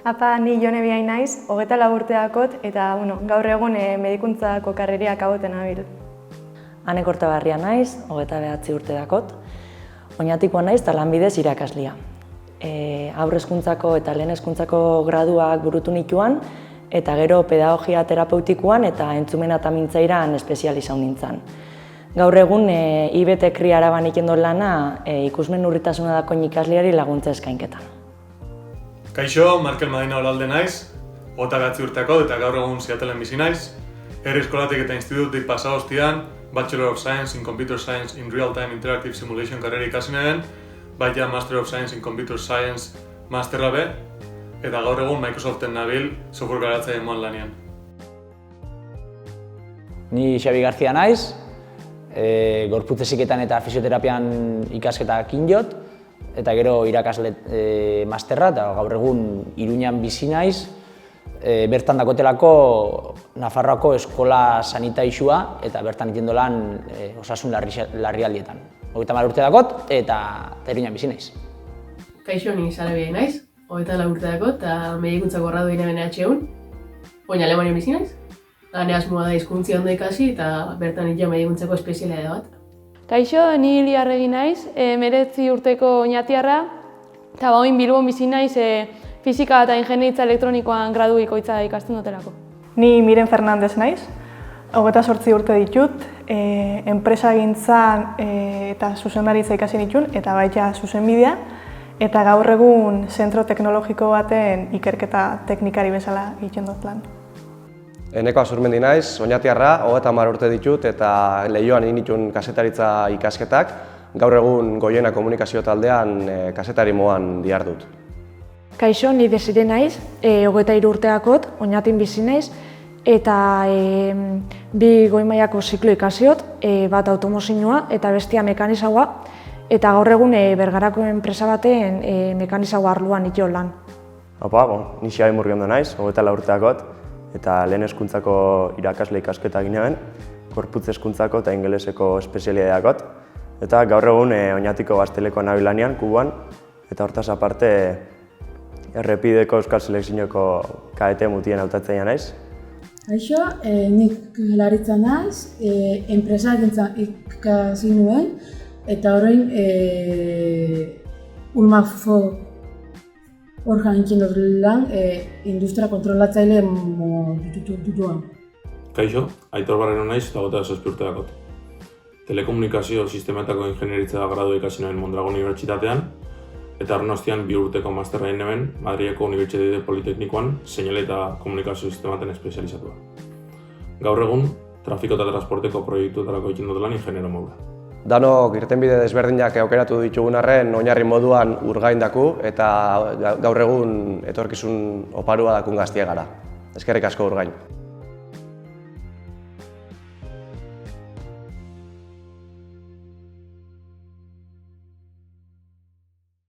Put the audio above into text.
Apa, ni Jone Biain naiz, 24 urteakot eta gaur egun medikuntzako karreriak agoten nabil. Ane Kortabarria naiz, 29 urte dakot. Oñatikoa naiz eta lanbidez irakaslia. Haur hezkuntzako eta lehen hezkuntzako graduak burutu nituan, eta gero pedagogia terapeutikoan eta entzumena eta mintzairan espezializatu nintzen. Gaur egun IBT Kri Araban ikendo lana ikusmen urritasuna dakoin ikasleari laguntza eskainketan. Kaixo, Markel Madina Olalde naiz, 29 urteako eta gaur egun Seattleen bizi naiz. Herri eskolatik eta institututik pasa ostean, Bachelor of Science in Computer Science in Real-Time Interactive Simulation karrera ikasi nuen, baita Master of Science in Computer Science Masterra be, eta gaur egun Microsoften nabil software garatzaile moan lanean. Ni Xabi García naiz, gorputz heziketan eta fisioterapian ikasketak injot, eta gero irakasle masterra, eta gaur egun Iruñan bizi naiz, bertan dakotelako Nafarroako eskola sanitaixua eta bertan egiten lan osasun larrialdietan. 30 urte dakot eta Iruñan bizi naiz. Kaixo, ni Sara Biain naiz, 24 urte dakot eta medikuntzako gradu egin BNH-un. Oin Alemanian bizi naiz. Hane asmoa da hizkuntza ondo ikasi eta bertan egin medikuntzako espezialitatea bat. Kaixo, ni Ili Arregi naiz, 19 urteko oñatiarra, eta oin Bilbon bizi naiz fisika eta ingeniaritza elektronikoan gradu bikoitza ikasten dutelako. Ni Miren Fernandez naiz, 28 urte ditut, enpresagintzan eta zuzendaritza ikasi nituen, eta baita zuzenbidea, eta gaur egun zentro teknologiko baten ikerketa teknikari bezala egiten dut lan. Eneko Azurmendi naiz, oñatiarra, 30 urte ditut eta Leioan egin nituen kazetaritza ikasketak, gaur egun Goiena komunikazio taldean kazetari moan dihardut. Kaixo, ni Desire naiz, 23 urteakot, Oñatin bizi naiz, eta bi goi mailako ziklo ikasiot, bat automozioa eta bestia mekanizaua, eta gaur egun Bergarako enpresa baten mekanizaua arloan ito lan. Opa, ni Xabi Murgiondo naiz, 24 urteakot, eta lehen hezkuntzako irakasle ikasketa ginen, gorputz hezkuntzako eta ingeleseko espezialitateakot, eta gaur egun Oñatiko Gazteleko nabilanean, Kuban, eta hortaz aparte Errepideko Euskal Selekzioko KDT mutien hautatzen naiz. Kaixo, nik laritza naiz, enpresagintzan ikasi nuen, eta orain Ulmafo organ egiten dut lan, industria kontrolatzaile dituan. Kaixo, Aitor Barreno naiz eta 27 urte dakot. Telekomunikazio sistemetako ingeniaritza gradu ikasi nuen Mondragon Unibertsitatean, eta Arnostian 2 urteko masterra egin nuen Madrileko Unibertsitate Politeknikoan seinale eta komunikazio sistematen espezializatua. Gaur egun, trafiko eta transporteko proiektuetarako egiten dut lan ingeniero modura. Danok irtenbide desberdinak aukeratu ditugun arren oinarri moduan urgaindaku eta gaur egun etorkizun oparua dakun gaztia gara. Eskerrik asko Urgain.